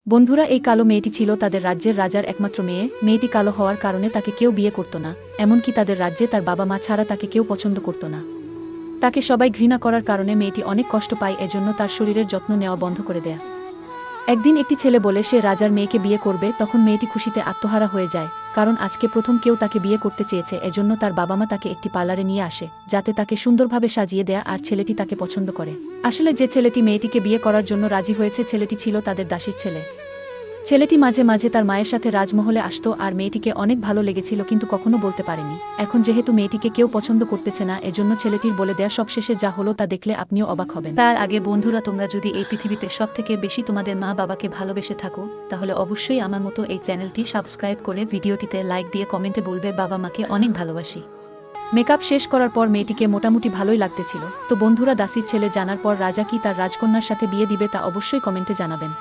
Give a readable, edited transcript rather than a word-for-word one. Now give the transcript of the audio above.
বন্ধুরা, এই কালো মেয়েটি ছিল তাদের রাজ্যের রাজার একমাত্র মেয়ে। মেয়েটি কালো হওয়ার কারণে তাকে কেউ বিয়ে করত না, এমনকি তাদের রাজ্যে তার বাবা মা ছাড়া তাকে কেউ পছন্দ করত না। তাকে সবাই ঘৃণা করার কারণে মেয়েটি অনেক কষ্ট পায়, এজন্য তার শরীরের যত্ন নেওয়া বন্ধ করে দেয়। একদিন একটি ছেলে বলে সে রাজার মেয়েকে বিয়ে করবে, তখন মেয়েটি খুশিতে আত্মহারা হয়ে যায়, কারণ আজকে প্রথম কেউ তাকে বিয়ে করতে চেয়েছে। এজন্য তার বাবা মা তাকে একটি পার্লারে নিয়ে আসে, যাতে তাকে সুন্দরভাবে সাজিয়ে দেয়া, আর ছেলেটি তাকে পছন্দ করে। আসলে যে ছেলেটি মেয়েটিকে বিয়ে করার জন্য রাজি হয়েছে, ছেলেটি ছিল তাদের দাসীর ছেলে। ছেলেটি মাঝে মাঝে তার মায়ের সাথে রাজমহলে আসতো, আর মেয়েটিকে অনেক ভালো লেগেছিল, কিন্তু কখনো বলতে পারেনি। এখন যেহেতু মেয়েটিকে কেউ পছন্দ করতেছে না, এজন্য ছেলেটির বলে দেয়া সবশেষে যা হলো তা দেখলে আপনিও অবাক হবেন। তার আগে বন্ধুরা, তোমরা যদি এই পৃথিবীতে সবথেকে বেশি তোমাদের মা বাবাকে ভালোবেসে থাকো, তাহলে অবশ্যই আমার মতো এই চ্যানেলটি সাবস্ক্রাইব করে ভিডিওটিতে লাইক দিয়ে কমেন্টে বলবে বাবা মাকে অনেক ভালোবাসি। মেকআপ শেষ করার পর মেয়েটিকে মোটামুটি ভালোই লাগতেছিল। তো বন্ধুরা, দাসীর ছেলে জানার পর রাজা কি তার রাজকন্যার সাথে বিয়ে দিবে তা অবশ্যই কমেন্টে জানাবেন।